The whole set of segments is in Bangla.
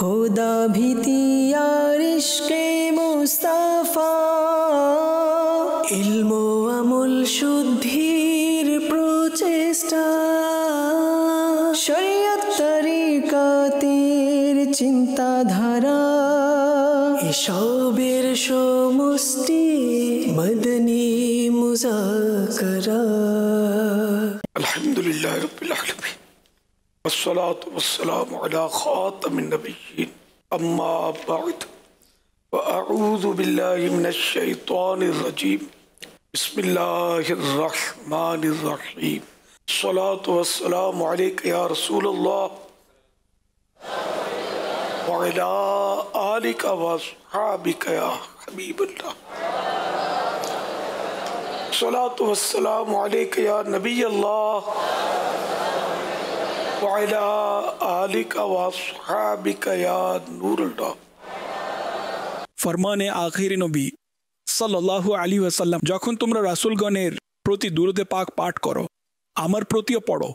खुदा भीति और इश्क़े मुस्तफा इल्म আমল শুদ্ধির প্রচেষ্টা শরীয়ত তরিকাতের চিন্তাধারা এসবের সমষ্টি মদনী মুযাকারা আলহামদুলিল্লাহ রাব্বিল আলামিন والصلاة والسلام على خاتم النبيين أما بعد وأعوذ بالله من الشيطان الرجيم بسم الله الرحمن الرحيم الصلاة والسلام عليك يا رسول الله وعلى آلك وأصحابك يا حبيب الله الصلاة والسلام عليك يا نبي الله وعلى آلك وأصحابك يا نور الله ফরমানে আখির নবী সাল্লাল্লাহু আলাইহি ওয়াসাল্লাম, যখন তোমরা রাসূলগণের প্রতি দুরূদে পাক পাঠ করো, আমার প্রতিও পড়ো।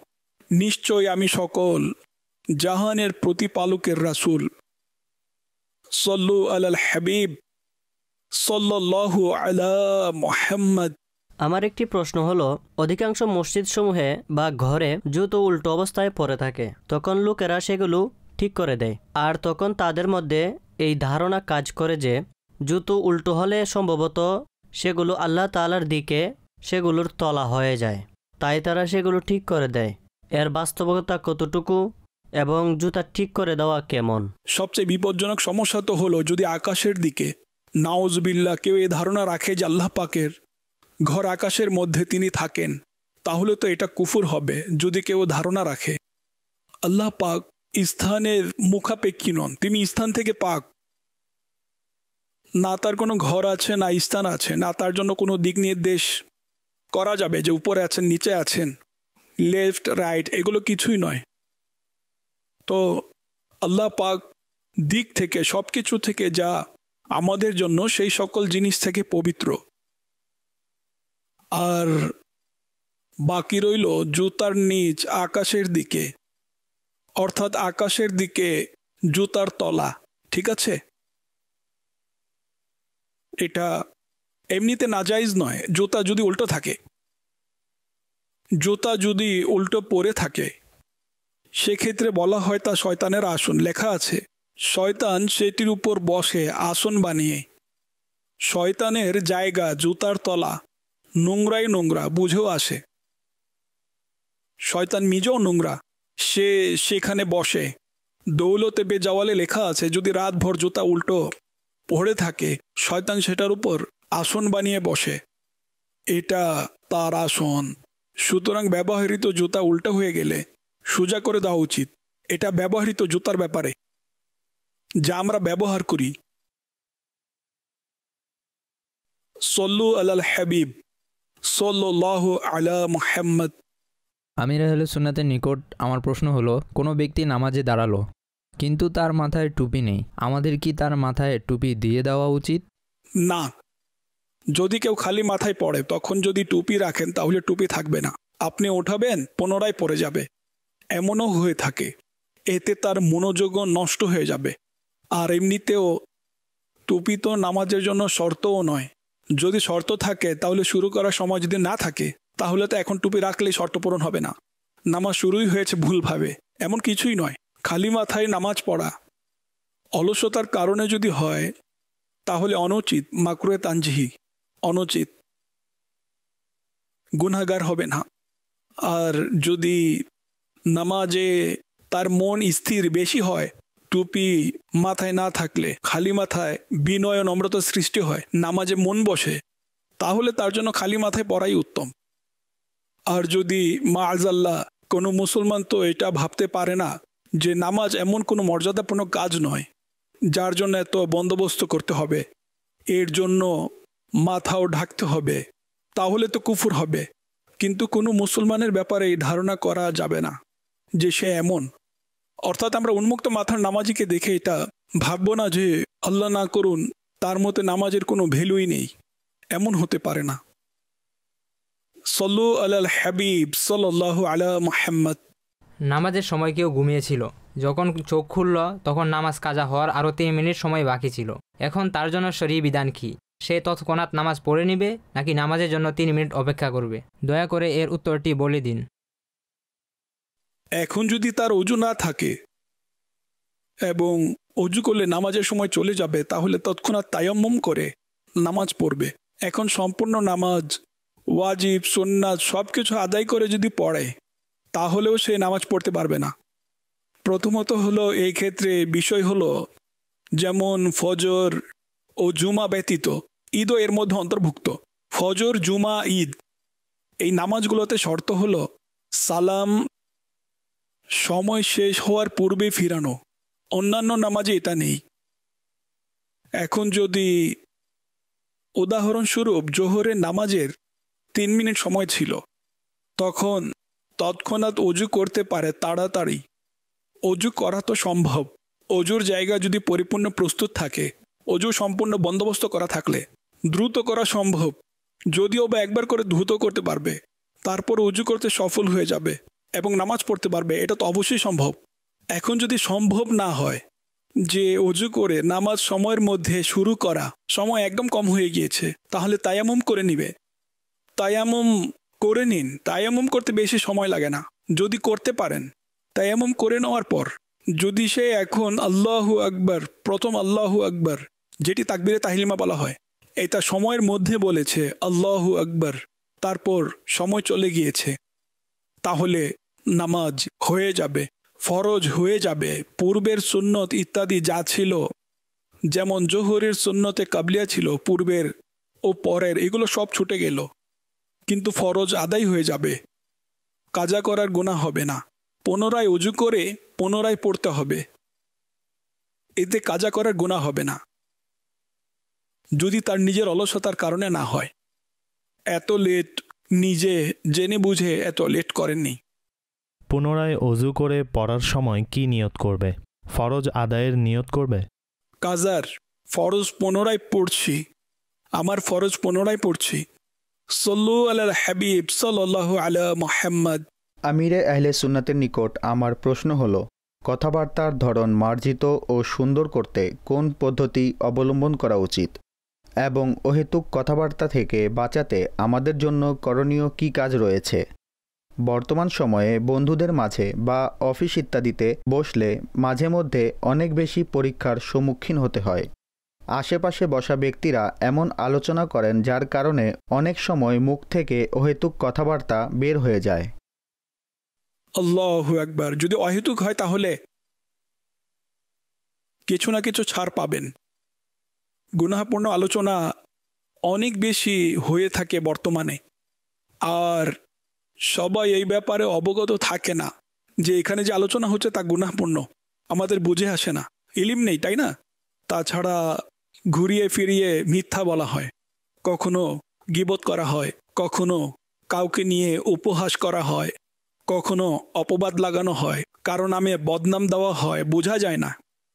নিশ্চয় আমি সকল জাহানের প্রতিপালকের রাসূল। সাল্লু আলাল হাবিব সাল্লাল্লাহু আলা মুহাম্মদ। আমার একটি প্রশ্ন হলো, অধিকাংশ মসজিদ সমূহে বা ঘরে জুতো উল্টো অবস্থায় পড়ে থাকে, তখন লোকেরা সেগুলো ঠিক করে দেয়, আর তখন তাদের মধ্যে এই ধারণা কাজ করে যে জুতো উল্টো হলে সম্ভবত সেগুলো আল্লাহ তাআলার দিকে সেগুলোর তলা হয়ে যায়, তাই তারা সেগুলো ঠিক করে দেয়। এর বাস্তবতা কতটুকু এবং জুতা ঠিক করে দেওয়া কেমন? সবচেয়ে বিপজ্জনক সমস্যা তো হলো যদি আকাশের দিকে নাউজুবিল্লাহ কেউ এই ধারণা রাখে যে আল্লাহ পাকের ঘর আকাশের মধ্যে তিনি থাকেন, তাহলে তো এটা কুফর হবে। যদি কেউ ধারণা রাখে আল্লাহ পাক স্থানের মুখাপেক্ষী নন, তিনি স্থান থেকে পাক, না তার কোনো ঘর আছে না স্থান আছে, না তার জন্য কোনো দিক নির্দেশ করা যাবে যে উপরে আছেন নিচে আছেন লেফট রাইট, এগুলো কিছুই নয়। তো আল্লাহ পাক দিক থেকে সব কিছু থেকে যা আমাদের জন্য সেই সকল জিনিস থেকে পবিত্র। আর বাকি রইল জুতার নিচ আকাশের দিকে, অর্থাৎ আকাশের দিকে জুতার তলা, ঠিক আছে? এটা এমনিতে নাজাইজ নয়। জুতা যদি উল্টো থাকে, জুতা যদি উল্টো পরে থাকে, সেক্ষেত্রে বলা হয় তা শয়তানের আসন। লেখা আছে শয়তান সেটির উপর বসে আসন বানিয়ে। শয়তানের জায়গা জুতার তলা, নোংরাই নোংরা বুঝেও আসে। শয়তান নিজেও নোংরা, সে সেখানে বসে। দৌলতে বেজাওয়ালে লেখা আছে যদি রাতভর জুতা উল্টো পড়ে থাকে, শয়তান সেটার উপর আসন বানিয়ে বসে, এটা তার আসন। সুতরাং ব্যবহৃত জুতা উল্টো হয়ে গেলে সোজা করে দেওয়া উচিত। এটা ব্যবহৃত জুতার ব্যাপারে যা আমরা ব্যবহার করি। সল্লু আলাল হাবিব সাল্লাল্লাহু আলা মুহাম্মদ। আমির আহলে সুন্নাতের নিকট আমার প্রশ্ন হলো, কোনো ব্যক্তি নামাজে দাঁড়ালো কিন্তু তার মাথায় টুপি নেই, আমাদের কি তার মাথায় টুপি দিয়ে দেওয়া উচিত? না, যদি কেউ খালি মাথায় পড়ে তখন যদি টুপি রাখেন তাহলে টুপি থাকবে না, আপনি ওঠাবেন পুনরায় পড়ে যাবে। এমনও হয়ে থাকে, এতে তার মনোযোগও নষ্ট হয়ে যাবে। আর এমনিতেও টুপি তো নামাজের জন্য শর্তও নয়। যদি শর্ত থাকে তাহলে শুরু করার সময় যদি না থাকে তাহলে তো এখন টুপি রাখলেই শর্ত পূরণ হবে না, নামাজ শুরুই হয়েছে ভুলভাবে। এমন কিছুই নয়। খালি মাথায় নামাজ পড়া অলসতার কারণে যদি হয় তাহলে অনুচিত, মাকরুহে তানজিহি, অনুচিত, গুনাহগার হবে না। আর যদি নামাজে তার মন স্থির বেশি হয়, টুপি মাথায় না থাকলে খালি মাথায় বিনয় ও নম্রতা সৃষ্টি হয়, নামাজে মন বসে, তাহলে তার জন্য খালি মাথায় পড়াই উত্তম। আর যদি মাআযাল্লাহ কোনো মুসলমান তো এটা ভাবতে পারে না যে নামাজ এমন কোনো মর্যাদাপূর্ণ কাজ নয় যার জন্য এত বন্দোবস্ত করতে হবে, এর জন্য মাথাও ঢাকতে হবে, তাহলে তো কুফর হবে। কিন্তু কোনো মুসলমানের ব্যাপারে এই ধারণা করা যাবে না যে সে এমন। অর্থাৎ আমরা উন্মুক্ত মাথার নামাজিকে দেখে এটা ভাববো না যে আল্লাহ না করুন তার মতে নামাজের কোনো ভ্যালুই নেই, এমন হতে পারে না। সল্লু আলাল হাবিব সাল্লাল্লাহু আলা মুহাম্মদ। নামাজের সময় কেউ ঘুমিয়েছিল, যখন চোখ খুলল তখন নামাজ কাজা হওয়ার আরও 3 মিনিট সময় বাকি ছিল। এখন তার জন্য শরঈ বিধান কি? সে তৎক্ষণাৎ নামাজ পড়ে নিবে নাকি নামাজের জন্য 3 মিনিট অপেক্ষা করবে? দয়া করে এর উত্তরটি বলে দিন। এখন যদি তার অজু না থাকে এবং অজু করলে নামাজের সময় চলে যাবে, তাহলে তৎক্ষণাৎ তায়াম্মুম করে নামাজ পড়বে। এখন সম্পূর্ণ নামাজ, ওয়াজিব, সুন্নাত সব কিছু আদায় করে যদি পড়ে, তাহলেও সে নামাজ পড়তে পারবে না। প্রথমত হলো এই ক্ষেত্রে বিষয় হলো, যেমন ফজর ও জুমা ব্যতীত ঈদও এর মধ্যে অন্তর্ভুক্ত। ফজর, জুমা, ঈদ এই নামাজগুলোতে শর্ত হলো সালাম সময় শেষ হওয়ার পূর্বে ফিরানো। অন্যান্য নামাজে এটা নেই। এখন যদি উদাহরণস্বরূপ জোহরের নামাজের 3 মিনিট সময় ছিল, তখন তৎক্ষণাৎ অজু করতে পারে তাড়াতাড়ি। অজু করা তো সম্ভব। অজুর জায়গা যদি পরিপূর্ণ প্রস্তুত থাকে, অজু সম্পূর্ণ বন্দোবস্ত করা থাকলে দ্রুত করা সম্ভব। যদিও বা একবার করে দ্রুত করতে পারবে, তারপর অজু করতে সফল হয়ে যাবে এবং নামাজ পড়তে পারবে, এটা তো অবশ্যই সম্ভব। এখন যদি সম্ভব না হয় যে অজু করে নামাজ সময়ের মধ্যে শুরু করা, সময় একদম কম হয়ে গিয়েছে, তাহলে তায়াম্মুম করে নিবে। তায়াম্মুম করে নিন। তায়াম্মুম করতে বেশি সময় লাগে না। যদি করতে পারেন, তায়াম্মুম করে নেওয়ার পর যদি সে এখন আল্লাহু আকবার, প্রথম আল্লাহু আকবার যেটি তাকবীরে তাহলিমা বলা হয়, এটা সময়ের মধ্যে বলেছে আল্লাহু আকবার, তারপর সময় চলে গিয়েছে, তাহলে নামাজ হয়ে যাবে, ফরজ হয়ে যাবে। পূর্বের সুন্নত ইত্যাদি যা ছিল, যেমন জোহরের সুন্নতে কাবলিয়া ছিল পূর্বের ও পরের, এগুলো সব ছুটে গেল, কিন্তু ফরজ আদায় হয়ে যাবে। কাজা করার গুনাহ হবে না। পুনরায় উজু করে পুনরায় পড়তে হবে, এতে কাজা করার গুনাহ হবে না, যদি তার নিজের অলসতার কারণে না হয়। এত লেট নিজে জেনে বুঝে এত লেট করেননি। পুনরায় অজু করে পড়ার সময় কি নিয়ত করবে? ফরজ আদায়ের নিয়ত করবে? কাজার ফরজ পুনরায় পড়ছি, আমার ফরজ পুনরায় পড়ছি। সল্লু আলাল হাবিব সাল্লাল্লাহু আলা মুহাম্মদ। আমিরে আহলে সুন্নাতের নিকট আমার প্রশ্ন হলো, কথাবার্তার ধরন মার্জিত ও সুন্দর করতে কোন পদ্ধতি অবলম্বন করা উচিত এবং অহেতুক কথাবার্তা থেকে বাঁচাতে আমাদের জন্য করণীয় কী কাজ রয়েছে? বর্তমান সময়ে বন্ধুদের মাঝে বা অফিস ইত্যাদিতে বসলে মাঝে মধ্যে অনেক বেশি পরীক্ষার সম্মুখীন হতে হয়। আশেপাশে বসা ব্যক্তিরা এমন আলোচনা করেন যার কারণে অনেক সময় মুখ থেকে অহেতুক কথাবার্তা বের হয়ে যায়। আল্লাহু আকবার। যদি অহেতুক হয় তাহলে কিছু না কিছু ছাড় পাবেন। গুনাহপূর্ণ আলোচনা অনেক বেশি হয়ে থাকে বর্তমানে, আর সবাই এই ব্যাপারে অবগত থাকে না যে এখানে যে আলোচনা হচ্ছে তা গুনাহপূর্ণ। আমাদের বুঝে আসে না, ইলিম নেই, তাই না? তাছাড়া ঘুরিয়ে ফিরিয়ে মিথ্যা বলা হয়, কখনো গীবত করা হয়, কখনো কাউকে নিয়ে উপহাস করা হয়, কখনো অপবাদ লাগানো হয়, কারো নামে বদনাম দেওয়া হয়, বোঝা যায় না।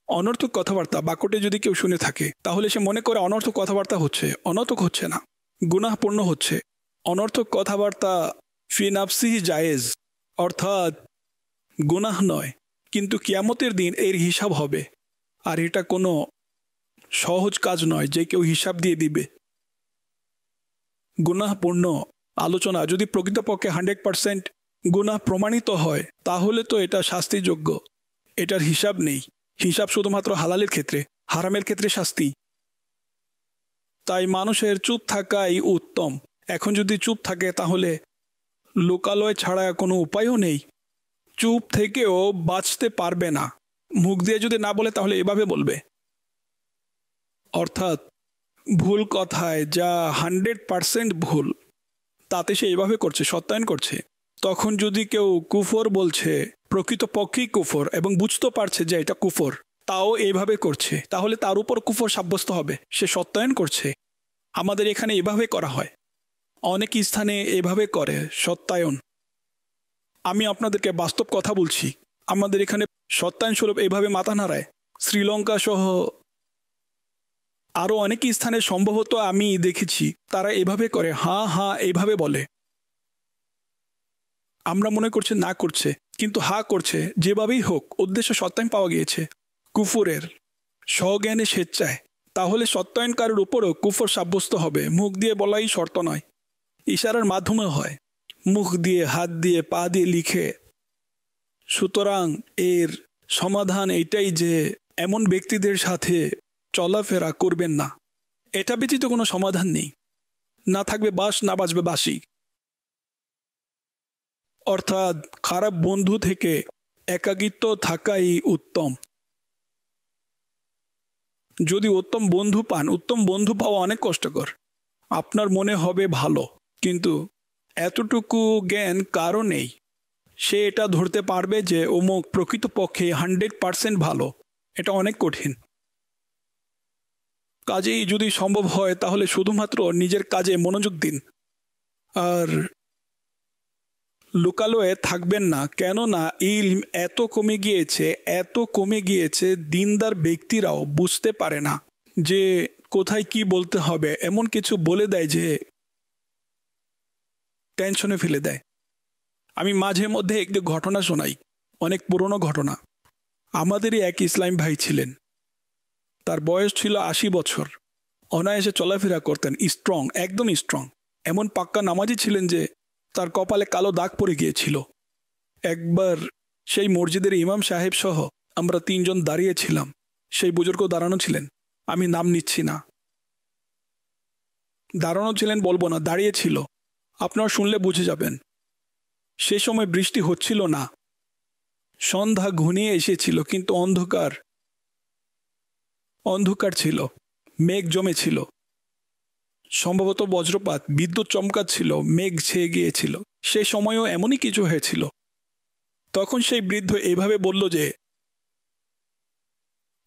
অনর্থক কথাবার্তা বাক্যটি যদি কেউ শুনে থাকে, তাহলে সে মনে করে অনর্থক কথাবার্তা হচ্ছে, অনর্থক হচ্ছে না, গুনাহপূর্ণ হচ্ছে। অনর্থক কথাবার্তা ফি নাফসিহি জায়েজ, অর্থাৎ গুনাহ নয়, কিন্তু কিয়ামতের দিন এর হিসাব হবে। আর এটা কোনো সহজ কাজ নয় যে কেউ হিসাব দিয়ে দিবে। গুনাহপূর্ণ আলোচনা যদি প্রকৃতপক্ষে 100% গুনাহ প্রমাণিত হয়, তাহলে তো এটা শাস্তিযোগ্য, এটার হিসাব নেই। হিসাব শুধুমাত্র হালালের ক্ষেত্রে, হারামের ক্ষেত্রে শাস্তি। তাই মানুষের চুপ থাকাই উত্তম। এখন যদি চুপ থাকে তাহলে লোকালয় ছাড়া কোনো উপায়ও নেই। চুপ থেকেও বাঁচতে পারবে না। মুখ দিয়ে যদি না বলে তাহলে এভাবে বলবে, অর্থাৎ ভুল কথায় যা 100% ভুল, তাতে সে এভাবে করছে, সত্যায়ন করছে। তখন যদি কেউ কুফর বলছে, প্রকৃতপক্ষেই কুফর, এবং বুঝতে পারছে যে এটা কুফর, তাও এইভাবে করছে, তাহলে তার উপর কুফর সাব্যস্ত হবে, সে সত্যায়ন করছে। আমাদের এখানে এভাবে করা হয়, অনেক স্থানে এভাবে করে সত্যায়ন। আমি আপনাদেরকে বাস্তব কথা বলছি, আমাদের এখানে সত্যায়ন স্বরূপ এইভাবে মাথা নাড়ায়। শ্রীলঙ্কা সহ আরও অনেক স্থানে সম্ভবত আমি দেখেছি তারা এভাবে করে, হ্যাঁ হ্যাঁ এইভাবে বলে। আমরা মনে করছি না করছে, কিন্তু হা করছে। যেভাবেই হোক উদ্দেশ্য সত্যায়ন পাওয়া গিয়েছে কুফুরের স্বজ্ঞানে স্বেচ্ছায়, তাহলে সত্যায়নকারের উপরও কুফর সাব্যস্ত হবে। মুখ দিয়ে বলাই শর্ত নয়, ইশারার মাধ্যমে হয়, মুখ দিয়ে, হাত দিয়ে, পা দিয়ে লিখে। সুতরাং এর সমাধান এটাই যে এমন ব্যক্তিদের সাথে চলাফেরা করবেন না। এটা ব্যতীত কোনো সমাধান নেই। না থাকবে বাঁশ, না বাজবে বাঁশি। অর্থাৎ খারাপ বন্ধু থেকে একাকিত্ব থাকাই উত্তম। যদি উত্তম বন্ধু পান, উত্তম বন্ধু পাওয়া অনেক কষ্টকর। আপনার মনে হবে ভালো, কিন্তু এতটুকু জ্ঞান কারো নেই। সে এটা ধরতে পারবে যে অমুক প্রকৃতপক্ষে 100% ভালো, এটা অনেক কঠিন। কাজেই যদি সম্ভব হয় তাহলে শুধুমাত্র নিজের কাজে মনোযোগ দিন আর লোকালয়ে থাকবেন না। কেননা ইলম এত কমে গিয়েছে, দিনদার ব্যক্তিরাও বুঝতে পারে না যে কোথায় কি বলতে হবে। এমন কিছু বলে দেয় যে টেনশনে ফেলে দেয়। আমি মাঝে মধ্যে একটি ঘটনা শোনাই, অনেক পুরনো ঘটনা। আমাদেরই এক ইসলাম ভাই ছিলেন, তার বয়স ছিল 80 বছর, অনায়াসে চলাফেরা করতেন, স্ট্রং, একদম স্ট্রং। এমন পাক্কা নামাজি ছিলেন যে তার কপালে কালো দাগ পড়ে গিয়েছিল। একবার সেই মসজিদের ইমাম সাহেব সহ আমরা 3 জন দাঁড়িয়েছিলাম, সেই বুজুর্গ দাঁড়ানো ছিলেন, আমি নাম নিচ্ছি না। দাঁড়ানো ছিলেন বলবো না, দাঁড়িয়েছিল, আপনারা শুনলে বুঝে যাবেন। সে সময় বৃষ্টি হচ্ছিল না, সন্ধ্যা ঘনিয়ে এসেছিল, কিন্তু অন্ধকার ছিল, মেঘ জমেছিল, সম্ভবত বজ্রপাত, বিদ্যুৎ চমকাচ্ছিল, মেঘ ছেয়ে গিয়েছিল। সে সময়ও এমনই কিছু হয়েছিল। তখন সেই বৃদ্ধ এইভাবে বলল যে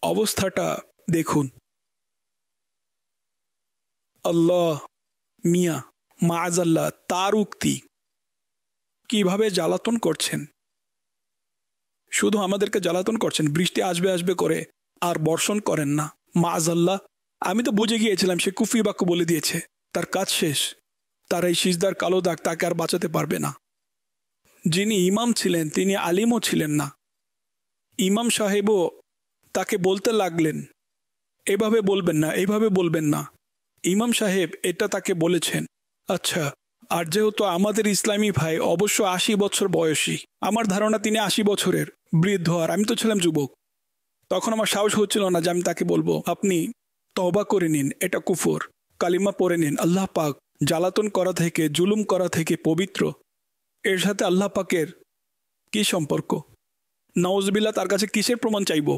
অবস্থাটা দেখুন। আল্লাহ মিয়া মাআজাল্লাহ, তার উক্তি কিভাবে জ্বালাতন করছেন, শুধু আমাদেরকে জ্বালাতন করছেন। বৃষ্টি আসবে আসবে করে আর বর্ষণ করেন না, মাআজাল্লাহ। আমি তো বুঝে গিয়েছিলাম সে কুফরি বাক্য বলে দিয়েছে, তার কাজ শেষ, তার এই সিজদার কালো দাগ তাকে আর বাঁচাতে পারবে না। যিনি ইমাম ছিলেন তিনি আলিমও ছিলেন না। ইমাম সাহেবও তাকে বলতে লাগলেন এভাবে বলবেন না, এইভাবে বলবেন না। ইমাম সাহেব এটা তাকে বলেছেন। আচ্ছা, আর যেহেতু আমাদের ইসলামী ভাই অবশ্য 80 বছর বয়সী, আমার ধারণা তিনি 80 বছরের বৃদ্ধ, আর আমি তো ছিলাম যুবক। তখন আমার সাহস হচ্ছিল না যে আমি তাকে বলবো আপনি তওবা করে নিন, এটা কুফর, কালিমা পড়ে নিন। আল্লাহ পাক জ্বালাতন করা থেকে, জুলুম করা থেকে পবিত্র। এর সাথে আল্লাহ পাকের কি সম্পর্ক? নাউজুবিল্লাহ, তার কাছে কিসের প্রমাণ চাইব?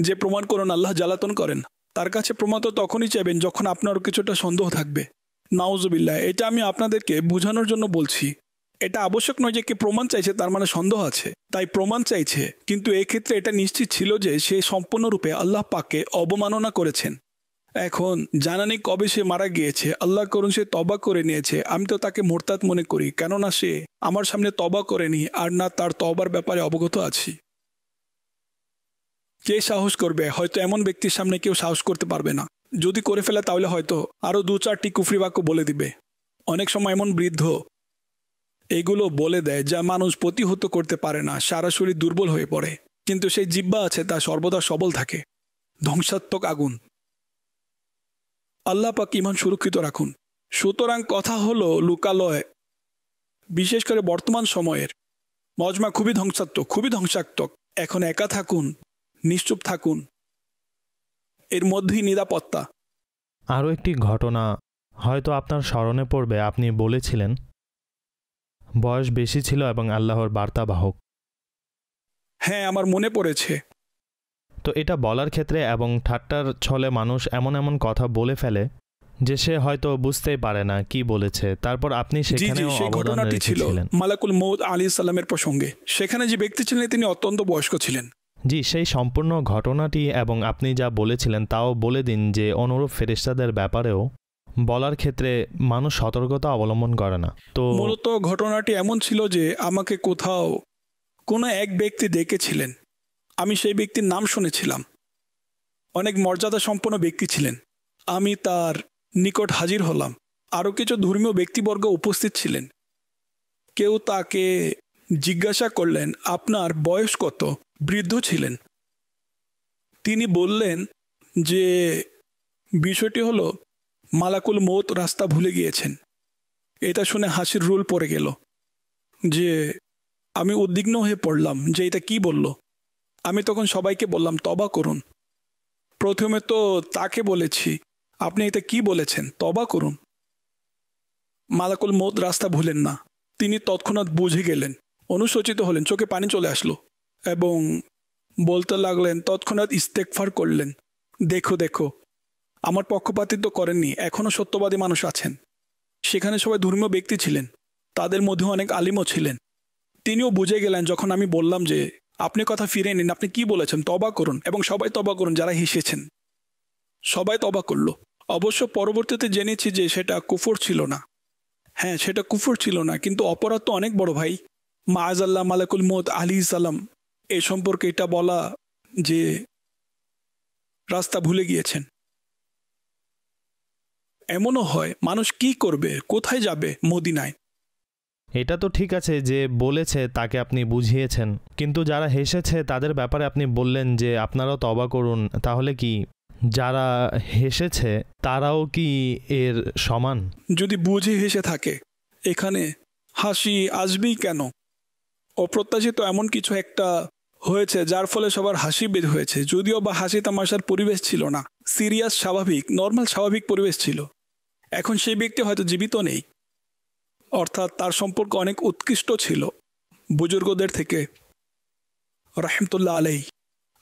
যে প্রমাণ করুন আল্লাহ জ্বালাতন করেন, তার কাছে প্রমাণ তো তখনই চাইবেন যখন আপনারও কিছুটা সন্দেহ থাকবে। নাউজুবিল্লাহ, এটা আমি আপনাদেরকে বোঝানোর জন্য বলছি। এটা আবশ্যক নয় যে কে প্রমাণ চাইছে তার মানে সন্দেহ আছে, তাই প্রমাণ চাইছে। কিন্তু এক্ষেত্রে এটা নিশ্চিত ছিল যে সে সম্পূর্ণরূপে আল্লাহ পাককে অবমাননা করেছেন। এখন জানানি কবে সে মারা গিয়েছে, আল্লাহ করুন সে তবা করে নিয়েছে। আমি তো তাকে মোরতাদ মনে করি, কেননা সে আমার সামনে তবা করেনি, আর না তার তবার ব্যাপারে অবগত আছি। কে সাহস করবে? হয়তো এমন ব্যক্তির সামনে কেউ সাহস করতে পারবে না। যদি করে ফেলে তাহলে হয়তো আরও 2-4টি কুফরি বাক্য বলে দিবে। অনেক সময় এমন বৃদ্ধ এগুলো বলে দেয় যা মানুষ প্রতিহত করতে পারে না, সারা শরীর দুর্বল হয়ে পড়ে, কিন্তু সেই জিহ্বা আছে তা সর্বদা সবল থাকে। ধ্বংসাত্মক আগুন। আল্লাহ পাক ঈমান সুরক্ষিত রাখুন। সুতরাং কথা হলো লোকালয়, বিশেষ করে বর্তমান সময়ের মজমা খুবই ধ্বংসাত্মক। এখন একা থাকুন, নিশ্চুপ থাকুন, এর মধ্যেই নিরাপত্তা। আরও একটি ঘটনা হয়তো আপনার স্মরণে পড়বে। আপনি বলেছিলেন বয়স বেশি ছিল এবং আল্লাহর বার্তাবাহক। হ্যাঁ, আমার মনে পড়েছে। তো এটা বলার ক্ষেত্রে এবং ঠাট্টার ছলে মানুষ এমন কথা বলে ফেলে যে সে হয়তো বুঝতেই পারে না কি বলেছে। তারপর আপনি সেখানেও অবদান রেখেছিলেন। মালাকুল মউত আলাইহিস সালামের প্রসঙ্গে সেখানে যে ব্যক্তি ছিলেন তিনি অত্যন্ত বয়স্ক ছিলেন। জি, সেই সম্পূর্ণ ঘটনাটি এবং আপনি যা বলেছিলেন তাও বলে দিন যে অনুরূপ ফেরেশতাদের ব্যাপারেও বলার ক্ষেত্রে মানুষ সতর্কতা অবলম্বন করে না। তো মূলত ঘটনাটি এমন ছিল যে আমাকে কোথাও কোনো এক ব্যক্তি ডেকেছিলেন, আমি সেই ব্যক্তির নাম শুনেছিলাম, অনেক মর্যাদা সম্পন্ন ব্যক্তি ছিলেন। আমি তার নিকট হাজির হলাম, আরও কিছু ধর্মীয় ব্যক্তিবর্গ উপস্থিত ছিলেন। কেউ তাকে জিজ্ঞাসা করলেন, আপনার বয়স কত? বৃদ্ধ ছিলেন। তিনি বললেন যে বিষয়টি হলো মালাকুল মৌত রাস্তা ভুলে গিয়েছেন। এটা শুনে হাসির রোল পড়ে গেল যে আমি উদ্বিগ্ন হয়ে পড়লাম যে এটা কি বলল। আমি তখন সবাইকে বললাম, তবা করুন। প্রথমে তো তাকে বলেছি, আপনি এটা কি বলেছেন, তবা করুন, মালাকুল মৌত রাস্তা ভুলেন না। তিনি তৎক্ষণাৎ বুঝে গেলেন, অনুশোচিত হলেন, চোখে পানি চলে আসলো এবং বলতে লাগলেন, তৎক্ষণাৎ ইস্তেগফার করলেন, দেখো দেখো আমার পক্ষপাতিত্ব করেননি, এখনও সত্যবাদী মানুষ আছেন। সেখানে সবাই ধর্মীয় ব্যক্তি ছিলেন, তাদের মধ্যে অনেক আলিমও ছিলেন। তিনিও বুঝে গেলেন যখন আমি বললাম যে আপনি কথা ফিরে নিন, আপনি কি বলেছেন, তবা করুন, এবং সবাই তবা করুন। যারা হেসেছেন সবাই তবা করল। অবশ্য পরবর্তীতে জেনেছি যে সেটা কুফর ছিল না। হ্যাঁ, সেটা কুফর ছিল না, কিন্তু অপরাধ তো অনেক বড় ভাই। মাআজাল্লাহ মালাকুল মৌত আলাইহিস সালাম এ সম্পর্কে এটা বলা যে রাস্তা ভুলে গিয়েছেন। এমনও হয়, মানুষ কি করবে, কোথায় যাবে? মদিনায়। এটা তো ঠিক আছে যে বলেছে তাকে আপনি বুঝিয়েছেন, কিন্তু যারা হেসেছে তাদের ব্যাপারে আপনি বললেন যে আপনারাও তওবা করুন। তাহলে কি যারা হেসেছে তারাও কি এর সমান? যদি বুঝে হেসে থাকে, এখানে হাসি আসবেই কেন? অপ্রত্যাশিত এমন কিছু একটা হয়েছে যার ফলে সবার হাসি বের হয়েছে, যদিও বা হাসি তামাশার পরিবেশ ছিল না, সিরিয়াস স্বাভাবিক নর্মাল স্বাভাবিক পরিবেশ ছিল। এখন সেই ব্যক্তি হয়তো জীবিত নেই, অর্থাৎ তার সম্পর্ক অনেক উৎকৃষ্ট ছিল বুজুর্গদের থেকে রাহমাতুল্লাহ আলাইহি।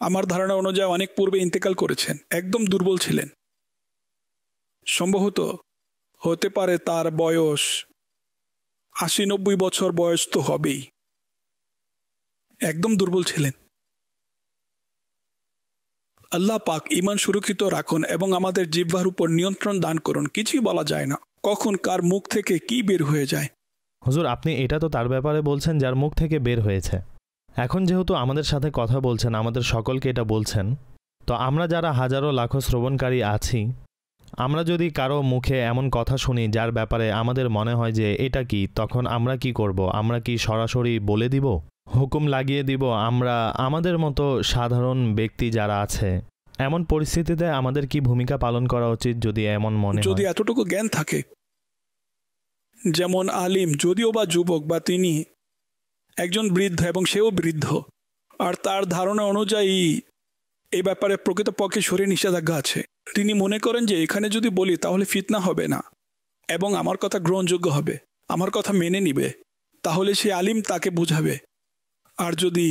আমার ধারণা অনুযায়ী অনেক পূর্বে ইন্তেকাল করেছেন, একদম দুর্বল ছিলেন। সম্ভবত হতে পারে তার বয়স ৮০-৯০ বছর বয়স তো হবেই, একদম দুর্বল ছিলেন। আল্লাহ পাক ঈমান সুরক্ষিত রাখুন এবং আমাদের জিহ্বার উপর নিয়ন্ত্রণ দান করুন। কিছুই বলা যায় না কখন কার মুখ থেকে কি বের হয়ে যায়। হুজুর, আপনি এটা তো তার ব্যাপারে বলছেন যার মুখ থেকে বের হয়েছে। এখন যেহেতু আমাদের সাথে কথা বলছেন, আমাদের সকলকে এটা বলছেন, তো আমরা যারা হাজারো লাখো শ্রবণকারী আছি, আমরা যদি কারো মুখে এমন কথা শুনি যার ব্যাপারে আমাদের মনে হয় যে এটা কি, তখন আমরা কি করব? আমরা কি সরাসরি বলে দিব, হুকুম লাগিয়ে দিব? আমরা আমাদের মতো সাধারণ ব্যক্তি যারা আছে, এমন পরিস্থিতিতে আমাদের কি ভূমিকা পালন করা উচিত যদি এমন মনে হয়? যদি এতটুকু জ্ঞান থাকে, যেমন আলিম যদিও বা যুবক বা তিনি একজন বৃদ্ধ এবং সেও বৃদ্ধ, আর তার ধারণা অনুযায়ী এই ব্যাপারে প্রকৃতপক্ষে শরীর নিষেধাজ্ঞা আছে, তিনি মনে করেন যে এখানে যদি বলি তাহলে ফিতনা হবে না এবং আমার কথা গ্রহণযোগ্য হবে, আমার কথা মেনে নিবে, তাহলে সে আলিম তাকে বুঝাবে। আর যদি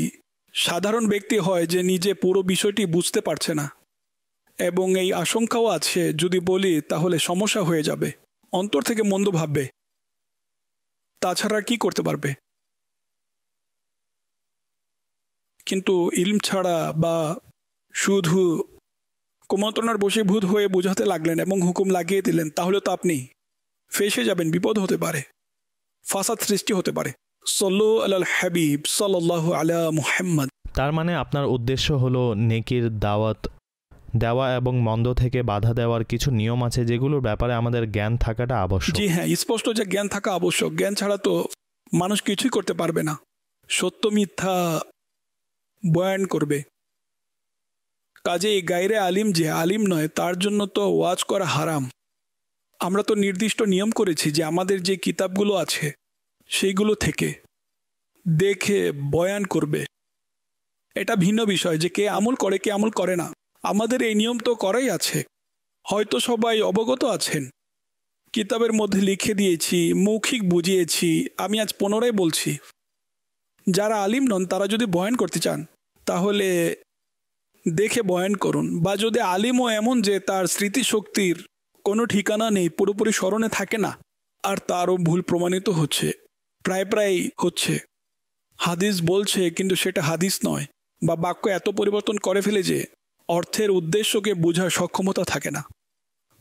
সাধারণ ব্যক্তি হয় যে নিজে পুরো বিষয়টি বুঝতে পারছে না এবং এই আশঙ্কাও আছে যদি বলি তাহলে সমস্যা হয়ে যাবে, অন্তর থেকে মন্দ ভাববে, তাছাড়া কি করতে পারবে? কিন্তু ইলম ছাড়া বা শুধু কুমন্ত্রণার বশীভূত হয়ে বোঝাতে লাগলেন এবং হুকুম লাগিয়ে দিলেন, তাহলে তো আপনি ফেঁসে যাবেন, বিপদ হতে পারে, ফাসাদ সৃষ্টি হতে পারে। সাল্লু আলাল হাবিব সাল্লাল্লাহু আলা মুহাম্মদ। তার মানে আপনার উদ্দেশ্য হলো নেকির দাওয়াত দেওয়া এবং মন্দ থেকে বাধা দেওয়ার কিছু নিয়ম আছে যেগুলোর ব্যাপারে আমাদের জ্ঞান থাকাটা আবশ্যক। জি হ্যাঁ, স্পষ্ট যে জ্ঞান থাকা আবশ্যক। জ্ঞান ছাড়া তো মানুষ কিছুই করতে পারবে না, সত্য মিথ্যা বয়ান করবে। কাজে গায়রে আলিম যে আলিম নয় তার জন্য তো ওয়াজ করা হারাম। আমরা তো নির্দিষ্ট নিয়ম করেছি যে আমাদের যে কিতাবগুলো আছে সেইগুলো থেকে দেখে বয়ান করবে। এটা ভিন্ন বিষয় যে কে আমল করে কে আমল করে না। আমাদের এই নিয়ম তো করাই আছে, হয়তো সবাই অবগত আছেন, কিতাবের মধ্যে লিখে দিয়েছি, মৌখিক বুঝিয়েছি। আমি আজ পুনরায় বলছি, যারা আলিম নন তারা যদি বয়ান করতে চান তাহলে দেখে বয়ান করুন, বা যদি আলিমও এমন যে তার স্মৃতিশক্তির কোনো ঠিকানা নেই, পুরোপুরি স্মরণে থাকে না, আর তারও ভুল প্রমাণিত হচ্ছে, প্রায় হচ্ছে, হাদিস বলছে কিন্তু সেটা হাদিস নয়, বা বাক্য এত পরিবর্তন করে ফেলে যে অর্থের উদ্দেশ্যকে বোঝার সক্ষমতা থাকে না,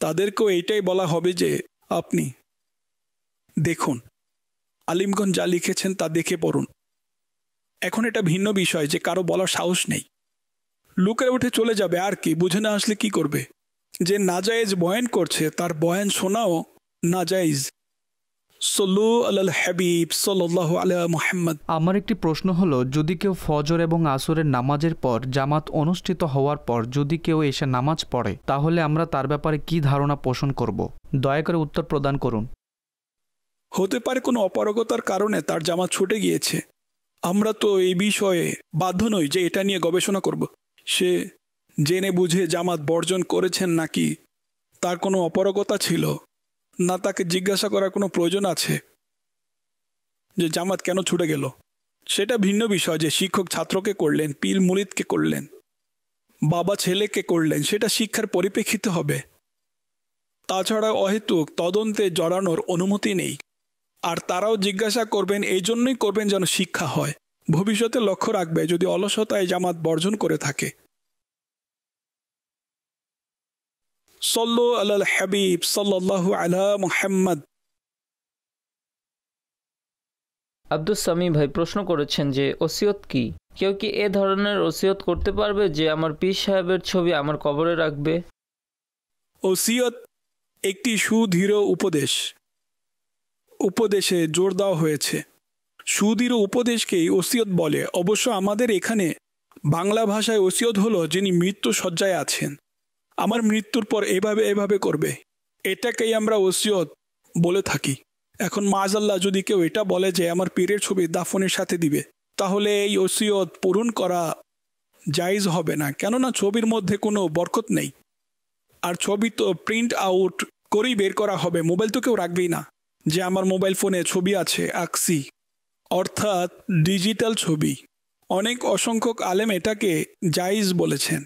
তাদেরকেও এইটাই বলা হবে যে আপনি দেখুন, আলিমগণ যা লিখেছেন তা দেখে পড়ুন। এখন এটা ভিন্ন বিষয় যে কারো বলার সাহস নেই, লুকে উঠে চলে যাবে, আর কি, বুঝে না আসলে কি করবে? যে নাজায়েজ বয়ান করছে তার বয়ান শোনাও নাজায়েজ, সল্লু আলাল হাবিব সাল্লাল্লাহু আলা মুহাম্মদ। আমার একটি প্রশ্ন হলো, যদি কেউ ফজর এবং আসরের নামাজের পর জামাত অনুষ্ঠিত হওয়ার পর যদি কেউ এসে নামাজ পড়ে, তাহলে আমরা তার ব্যাপারে কি ধারণা পোষণ করব? দয়া করে উত্তর প্রদান করুন। হতে পারে কোনো অপারগতার কারণে তার জামাত ছুটে গিয়েছে। আমরা তো এই বিষয়ে বাধ্য নই যে এটা নিয়ে গবেষণা করব। সে জেনে বুঝে জামাত বর্জন করেছেন নাকি তার কোনো অপারগতা ছিল, না তাকে জিজ্ঞাসা করার কোনো প্রয়োজন আছে যে জামাত কেন ছুটে গেল। সেটা ভিন্ন বিষয় যে শিক্ষক ছাত্রকে করলেন, পীর মুরিদকে করলেন, বাবা ছেলেকে করলেন, সেটা শিক্ষার পরিপ্রেক্ষিতে হবে। তাছাড়া অহেতুক তদন্তে জড়ানোর অনুমতি নেই। আর তারাও জিজ্ঞাসা করবেন, এই জন্যই করবেন যেন শিক্ষা হয়। ভবিষ্যতে লক্ষ্য রাখবে যদি অলসতায় জামাত বর্জন করে থাকে। সল্লু আলাল হাবিব সাল্লাল্লাহু আলা মুহাম্মদ। আব্দুস সামি ভাই প্রশ্ন করেছেন যে ওসিয়ত কি? কেউ কি এ ধরনের ওসিয়ত করতে পারবে যে আমার পীর সাহেবের ছবি আমার কবরে রাখবে? ওসিয়ত একটি সুদৃঢ় উপদেশে জোর দেওয়া হয়েছে। সুদৃঢ় উপদেশকেই ওসিয়ত বলে। অবশ্য আমাদের এখানে বাংলা ভাষায় ওসিয়ত হলো যিনি মৃত্যু শয্যায় আছেন, আমার মৃত্যুর পর এভাবে করবে, এটাকেই আমরা ওসিয়ত বলে থাকি। এখন মাআযাল্লাহ যদি কেউ এটা বলে যে আমার পীরের ছবি দাফনের সাথে দিবে, তাহলে এই ওসিয়ত পূরণ করা জায়েজ হবে না, কেননা ছবির মধ্যে কোনো বরকত নেই। আর ছবি তো প্রিন্ট আউট করেই বের করা হবে, মোবাইল তো কেউ রাখবেই না যে আমার মোবাইল ফোনে ছবি আছে আঁকছি, অর্থাৎ ডিজিটাল ছবি। অনেক অসংখ্যক আলেম এটাকে জায়েজ বলেছেন,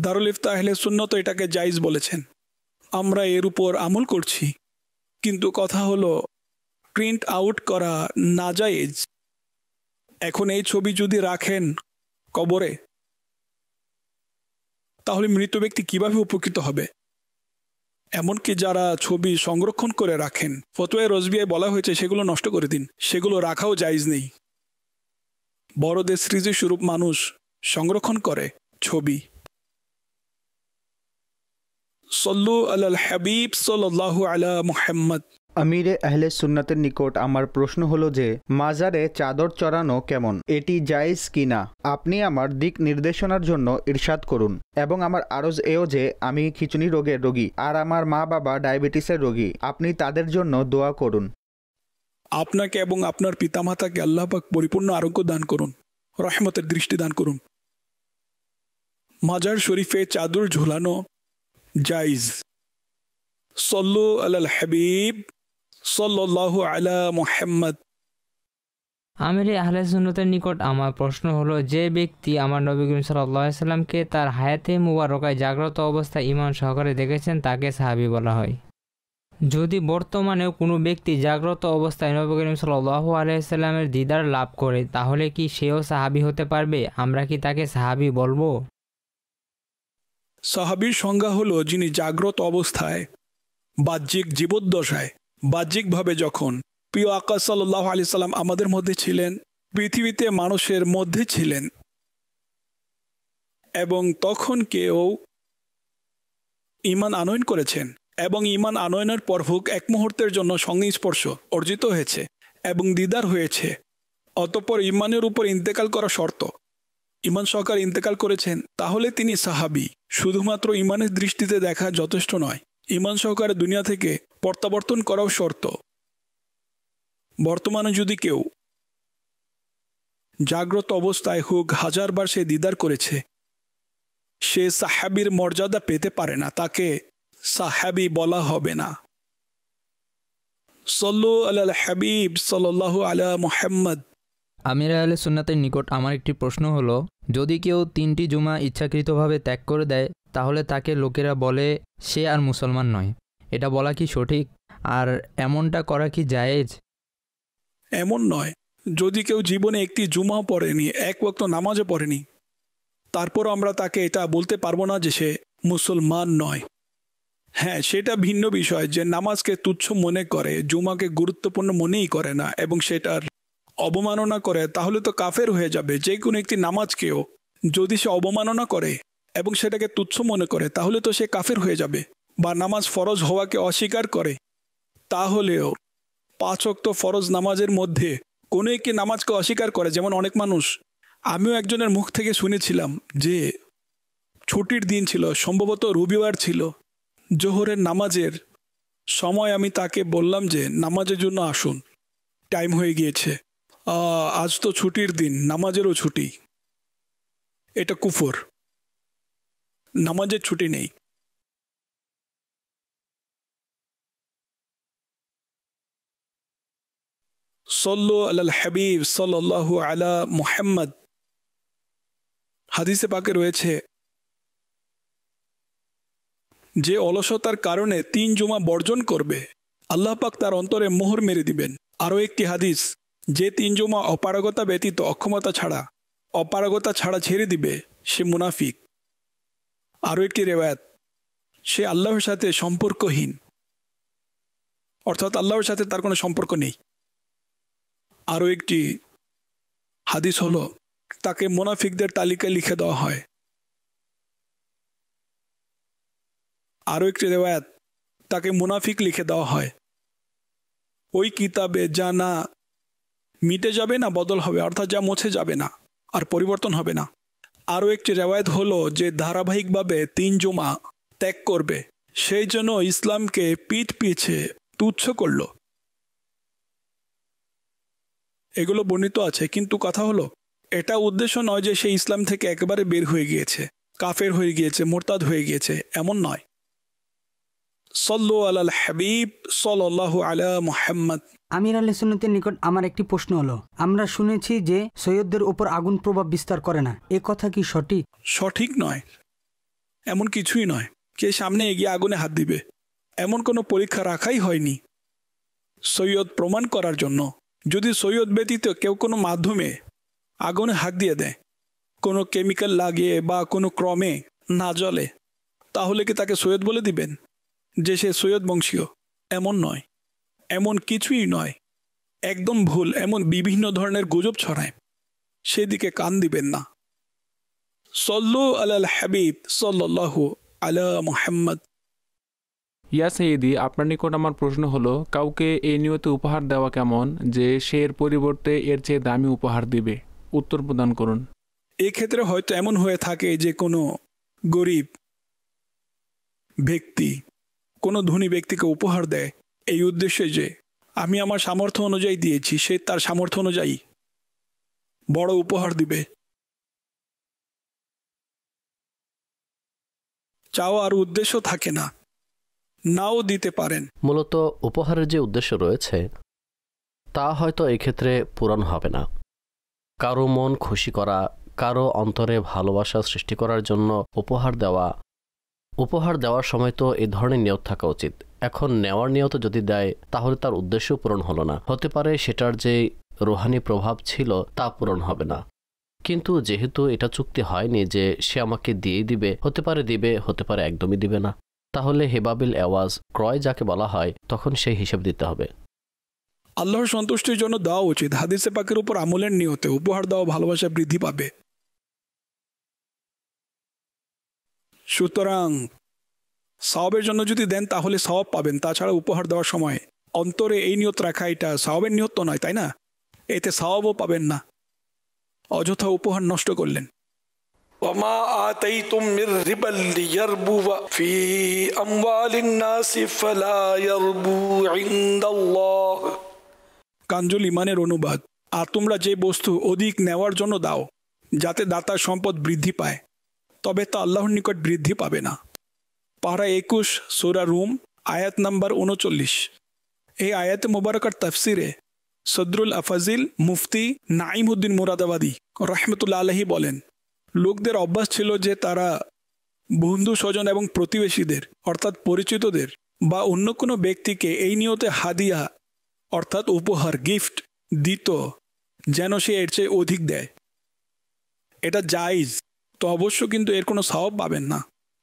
দারুল ইফতাহ আহলে সুন্নাত এটাকে জায়েজ বলেছেন, আমরা এর উপর আমল করছি। কিন্তু কথা হলো প্রিন্ট আউট করা নাজায়েজ। এখন এই ছবি যদি রাখেন কবরে, তাহলে মৃত ব্যক্তি কিভাবে উপকৃত হবে? এমনকি যারা ছবি সংরক্ষণ করে রাখেন, ফতোয়ায়ে রজবিয়ায় বলা হয়েছে সেগুলো নষ্ট করে দিন, সেগুলো রাখাও জায়েজ নেই। বড়দের স্মৃতিস্বরূপ মানুষ সংরক্ষণ করে ছবি। সল্লু আলাল হাবিব সাল্লাল্লাহু আলা মুহাম্মদ। আমিরে আহলে সুন্নাতের নিকট আমার প্রশ্ন হলো যে মাজারে চাদর চড়ানো কেমন, এটি জায়েজ কি না? আপনি আমার দিক নির্দেশনার জন্য ইরশাদ করুন। এবং আমার আরজ এও যে আমি খিঁচুনি রোগের রোগী আর আমার মা বাবা ডায়াবেটিসের রোগী, আপনি তাদের জন্য দোয়া করুন। আপনাকে এবং আপনার পিতামাতাকে আল্লাহ পাক পরিপূর্ণ আরোগ্য দান করুন, রহমতের দৃষ্টি দান করুন। মাজার শরীফে চাদর ঝুলানো জায়েজ। সল্লু আলাল হাবিব সাল্লাল্লাহু আলা মুহাম্মদ। আমির আহলে সুন্নতের নিকট আমার প্রশ্ন হলো, যে ব্যক্তি আমার নবী করিম সাল্লাল্লাহু আলাইহি সাল্লামকে তার হায়াতে মুবারকায় জাগ্রত অবস্থায় ঈমান সহকারে দেখেছেন, তাকে সাহাবী বলা হয়। যদি বর্তমানেও কোনো ব্যক্তি জাগ্রত অবস্থায় নবী করিম সাল্লাল্লাহু আলাইহি সাল্লামের দিদার লাভ করে, তাহলে কি সেও সাহাবী হতে পারবে? আমরা কি তাকে সাহাবী বলবো? সাহাবীর সংজ্ঞা হলো যিনি জাগ্রত অবস্থায় বাহ্যিক জীবদ্দশায় বাহ্যিকভাবে যখন প্রিয় আকা সাল্লাল্লাহু আলাইহি সাল্লাম আমাদের মধ্যে ছিলেন, পৃথিবীতে মানুষের মধ্যে ছিলেন, এবং তখন কেউ ঈমান আনয়ন করেছেন এবং ঈমান আনয়নের পর হুক এক মুহূর্তের জন্য সংস্পর্শ অর্জিত হয়েছে এবং দিদার হয়েছে, অতঃপর ঈমানের উপর ইন্তেকাল করা শর্ত, ঈমান সহকারে ইন্তেকাল করেছেন, তাহলে তিনি সাহাবী। শুধুমাত্র ঈমানের দৃষ্টিতে দেখা যথেষ্ট নয়, ঈমান সহকারে দুনিয়া থেকে প্রত্যাবর্তন করাও শর্ত। বর্তমানে যদি কেউ জাগ্রত অবস্থায় হোক হাজারবার সে দিদার করেছে, সে সাহাবীর মর্যাদা পেতে পারে না, তাকে সাহাবী বলা হবে না। সল্লু আলাল হাবিব সাল্লাল্লাহু আলা মুহাম্মদ। আমির আহলে সুন্নাতের নিকট আমার একটি প্রশ্ন হলো, যদি কেউ 3টি জুমা ইচ্ছাকৃতভাবে ত্যাগ করে দেয়, তাহলে তাকে লোকেরা বলে সে আর মুসলমান নয়, এটা বলা কি সঠিক? আর এমনটা করা কি জায়েজ? এমন নয়। যদি কেউ জীবনে একটি জুমা পড়েনি, এক ওয়াক্ত নামাজও পড়েনি, তারপর আমরা তাকে এটা বলতে পারবো না যে সে মুসলমান নয়। হ্যাঁ, সেটা ভিন্ন বিষয় যে নামাজকে তুচ্ছ মনে করে, জুমাকে গুরুত্বপূর্ণ মনেই করে না এবং সেটার অবমাননা করে, তাহলে তো কাফের হয়ে যাবে। যে কোনো একটি নামাজকেও যদি সে অবমাননা করে এবং সেটাকে তুচ্ছ মনে করে, তাহলে তো সে কাফের হয়ে যাবে। বা নামাজ ফরজ হওয়াকে অস্বীকার করে, তাহলেও 5 ওয়াক্ত ফরজ নামাজের মধ্যে কোনো একটি নামাজকে অস্বীকার করে, যেমন অনেক মানুষ, আমিও একজনের মুখ থেকে শুনেছিলাম যে ছুটির দিন ছিল, সম্ভবত রবিবার ছিল, জোহরের নামাজের সময় আমি তাকে বললাম যে নামাজের জন্য আসুন, টাইম হয়ে গিয়েছে, আজ তো ছুটির দিন, নামাজেরও ছুটি। এটা কুফর, নামাজের ছুটি নেই। সল্লু আলাল হাবিব সাল্লাল্লাহু আলা মুহাম্মদ। হাদিসে পাকে রয়েছে যে অলসতার কারণে 3 জুমা বর্জন করবে আল্লাহ পাক তার অন্তরে মোহর মেরে দিবেন। আরও একটি হাদিস, যে 3 জুমা অপারগতা ব্যতীত অপারগতা ছাড়া ছেড়ে দিবে সে মুনাফিক। আরও একটি রেওয়ায়াত, সে আল্লাহর সাথে সম্পর্কহীন, অর্থাৎ আল্লাহর সাথে তার কোনো সম্পর্ক নেই। আরও একটি হাদিস হলো তাকে মুনাফিকদের তালিকায় লিখে দেওয়া হয়। আরও একটি রেওয়ায়াত, তাকে মুনাফিক লিখে দেওয়া হয়। ওই কিতাবে যা না মিটে যাবে না বদল হবে, অর্থাৎ যা মুছে যাবে না আর পরিবর্তন হবে না। আরও একটি রেওয়ায়াত হলো যে ধারাবাহিকভাবে 3 জুমা ত্যাগ করবে সেই জন্য ইসলামকে পিঠ পিছে তুচ্ছ করল। এগুলো বর্ণিত আছে, কিন্তু কথা হলো এটা উদ্দেশ্য নয় যে সে ইসলাম থেকে একেবারে বের হয়ে গিয়েছে, কাফের হয়ে গিয়েছে, মোরতাদ হয়ে গিয়েছে, এমন নয়। সল্লু আলাল হাবিব সাল্লাল্লাহু আলা মুহাম্মদ। আমির আহলে সুন্নতের নিকট আমার একটি প্রশ্ন হলো, আমরা শুনেছি যে সৈয়দদের উপর আগুন প্রভাব বিস্তার করে না, এ কথা কি সঠিক? সঠিক নয়, এমন কিছুই নয়। কে সামনে এগিয়ে আগুনে হাত দিবে এমন কোনো পরীক্ষা রাখাই হয়নি সৈয়দ প্রমাণ করার জন্য। যদি সৈয়দ ব্যতীত কেউ কোনো মাধ্যমে আগুনে হাত দিয়ে দেয়, কোনো কেমিক্যাল লাগিয়ে বা কোনো ক্রমে না জ্বলে, তাহলে কি তাকে সৈয়দ বলে দিবেন যে সে সৈয়দ বংশীয়? এমন নয়, এমন কিছুই নয়, একদম ভুল। এমন বিভিন্ন ধরনের গুজব ছড়ায়, সেদিকে কান দিবেন না। সল্লু আলাল হাবিব সাল্লাল্লাহু আলা মুহাম্মদ। ইয়া সৈয়দি, আপনার নিকট আমার প্রশ্ন হলো, কাউকে এই নিয়তে উপহার দেওয়া কেমন যে সে এর পরিবর্তে এর চেয়ে দামি উপহার দিবে? উত্তর প্রদান করুন। এক্ষেত্রে হয়তো এমন হয়ে থাকে যে কোনো গরিব ব্যক্তি কোনো ধনী ব্যক্তিকে উপহার দেয় এই উদ্দেশ্যে যে আমি আমার সামর্থ্য অনুযায়ী দিয়েছি, সে তার সামর্থ্য অনুযায়ী বড় উপহার দিবে। চাও আর উদ্দেশ্য থাকে না, নাও দিতে পারেন। মূলত উপহারের যে উদ্দেশ্য রয়েছে তা হয়তো এক্ষেত্রে পূরণ হবে না। কারো মন খুশি করা, কারো অন্তরে ভালোবাসা সৃষ্টি করার জন্য উপহার দেওয়ার সময় তো এই ধরনের নিয়ত থাকা উচিত। এখন নেওয়ার নিয়ত যদি দেয় তাহলে তার উদ্দেশ্য পূরণ হলো না। হতে পারে সেটার যে রুহানি প্রভাব ছিল তা পূরণ হবে না, কিন্তু যেহেতু এটা চুক্তি হয়নি যে সে আমাকে দিয়েই দিবে, হতে পারে একদমই দিবে না, তাহলে হেবাবিল এওয়াজ ক্রয় যাকে বলা হয় তখন সেই হিসেব দিতে হবে। আল্লাহর সন্তুষ্টির জন্য দেওয়া উচিত। হাদিসে পাকের উপর আমলের নিয়তে উপহার দেওয়া ভালোবাসা বৃদ্ধি পাবে। সুতরাং সওয়াবের জন্য যদি দেন তাহলে সওয়াব পাবেন। তাছাড়া উপহার দেওয়ার সময় অন্তরে এই নিয়ত রাখা, এটা সওয়াবের নিয়ত তো নয়, তাই না? এতে সওয়াবও পাবেন না, অযথা উপহার নষ্ট করলেন। وما آتيتم من ربا ليربو في أموال الناس فلا يربو عند الله। কাঞ্জুল ইমানের অনুবাদ, আর তোমরা যে বস্তু অধিক নেওয়ার জন্য দাও যাতে দাতার সম্পদ বৃদ্ধি পায়, তবে তা আল্লাহর নিকট বৃদ্ধি পাবে না। পারা 21 সূরা রুম আয়াত নাম্বার 39। এই আয়াতে মোবারকার তাফসিরে সদরুল আফাজিল মুফতি নাঈমউদ্দিন মুরাদাবাদী রাহমাতুল্লাহ আলাইহি বলেন, লোকদের অভ্যাস ছিল যে তারা বন্ধু স্বজন এবং প্রতিবেশীদের অর্থাৎ পরিচিতদের বা অন্য কোনো ব্যক্তিকে এই নিয়তে হাদিয়া অর্থাৎ উপহার গিফট দিত যেন সে এর চেয়ে অধিক দেয়। এটা জায়েজ তো অবশ্য, কিন্তু এর কোনো সওয়াব পাবেন না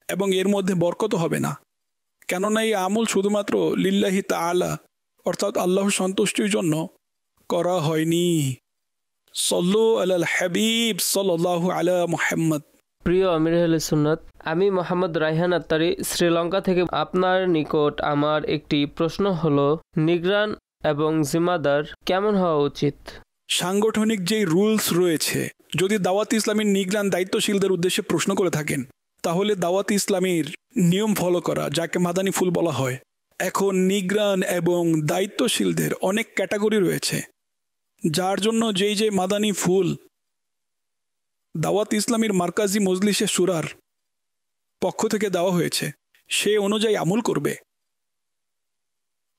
এবং এর মধ্যে বরকত হবে না, কেননা এই আমল শুধুমাত্র লিল্লাহি তাআলা অর্থাৎ আল্লাহর সন্তুষ্টির জন্য করা হয়নি। সল্লু আলাল হাবিব সাল্লাল্লাহু আলা মুহাম্মদ। প্রিয় আমির আহলে সুন্নাত, আমি মোহাম্মদ রায়হান আত্তারি শ্রীলঙ্কা থেকে। আপনার নিকট আমার একটি প্রশ্ন হলো, নিগরান এবং জিম্মাদার কেমন হওয়া উচিত? সাংগঠনিক যেই রুলস রয়েছে, যদি দাওয়াত ইসলামীর নিগরান দায়িত্বশীলদের উদ্দেশ্যে প্রশ্ন করে থাকেন তাহলে দাওয়াত ইসলামীর নিয়ম ফলো করা, যাকে মাদানী ফুল বলা হয়। এখন নিগরান এবং দায়িত্বশীলদের অনেক ক্যাটাগরি রয়েছে, যার জন্য যেই যে মাদানী ফুল দাওয়াত ইসলামীর মার্কাজি মজলিসে সুরার পক্ষ থেকে দেওয়া হয়েছে, সে অনুযায়ী আমল করবে,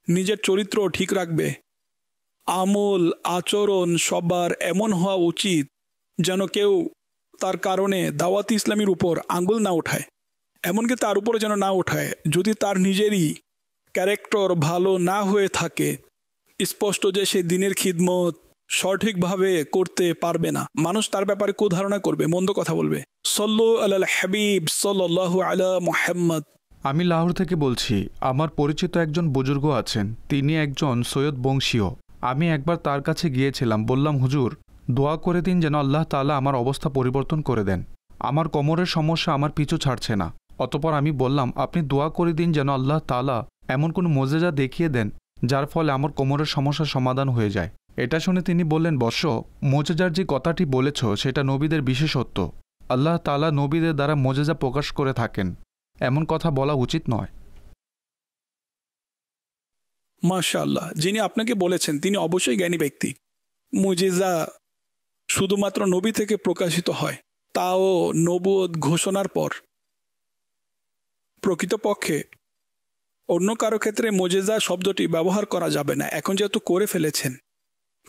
নিজের চরিত্র ঠিক রাখবে, আমল আচরণ সবার এমন হওয়া উচিত যেন কেউ তার কারণে দাওয়াত ইসলামীর উপর আঙ্গুল না ওঠায়, এমনকি তার উপরে যেন না ওঠায়। যদি তার নিজেরই ক্যারেক্টার ভালো না হয়ে থাকে, স্পষ্ট যে সে দিনের খিদমত সঠিকভাবে করতে পারবে না, মানুষ তার ব্যাপারে কুধারণা করবে, মন্দ কথা বলবে। সল্লু আলাল হাবিব সাল্লাল্লাহু আলা মুহাম্মদ। আমি লাহোর থেকে বলছি। আমার পরিচিত একজন বুজুর্গ আছেন, তিনি একজন সৈয়দ বংশীয়। আমি একবার তার কাছে গিয়েছিলাম, বললাম, হুজুর দোয়া করে দিন যেন আল্লাহ তাআলা আমার অবস্থা পরিবর্তন করে দেন। আমার কোমরের সমস্যা আমার পিছু ছাড়ছে না। অতপর আমি বললাম, আপনি দোয়া করে দিন যেন আল্লাহ তাআলা এমন কোনো মোজেজা দেখিয়ে দেন যার ফলে আমার কোমরের সমস্যার সমাধান হয়ে যায়। এটা শুনে তিনি বললেন, বৎস, মোজেজার যে কথাটি বলেছ সেটা নবীদের বিশেষত্ব। আল্লাহ তাআলা নবীদের দ্বারা মোজেজা প্রকাশ করে থাকেন, এমন কথা বলা উচিত নয়। মাশাআল্লাহ, যিনি আপনাকে বলেছেন তিনি অবশ্যই জ্ঞানী ব্যক্তি। মুজিজা শুধুমাত্র নবী থেকে প্রকাশিত হয়, তাও নবুয়ত ঘোষণার পর। প্রকৃতপক্ষে অন্য কারো ক্ষেত্রে মুজিজা শব্দটি ব্যবহার করা যাবে না। এখন যেহেতু করে ফেলেছেন,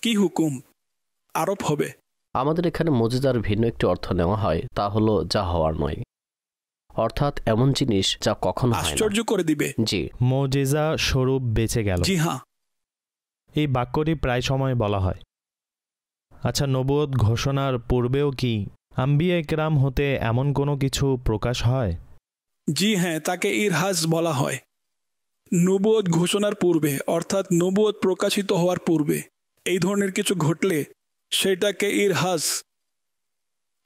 কি হুকুম আরোপ হবে? আমাদের এখানে মুজিজার ভিন্ন একটি অর্থ নেওয়া হয়, তা হলো যা হওয়ার নয়, অর্থাৎ এমন জিনিস যা কখনো আশ্চর্য করে দিবে। জি, মুজিজা স্বরূপ বেঁচে গেল। জি হ্যাঁ, এই বাক্যটি প্রায় সময় বলা হয়। আচ্ছা, নবুয়ত ঘোষণার পূর্বেও কি আম্বিয়া ইকরাম হতে এমন কোনো কিছু প্রকাশ হয়? জি হ্যাঁ, তাকে ইরহাজ বলা হয়। নবুয়ত ঘোষণার পূর্বে, অর্থাৎ নবুয়ত প্রকাশিত হওয়ার পূর্বে এই ধরনের কিছু ঘটলে সেটাকে ইরহাজ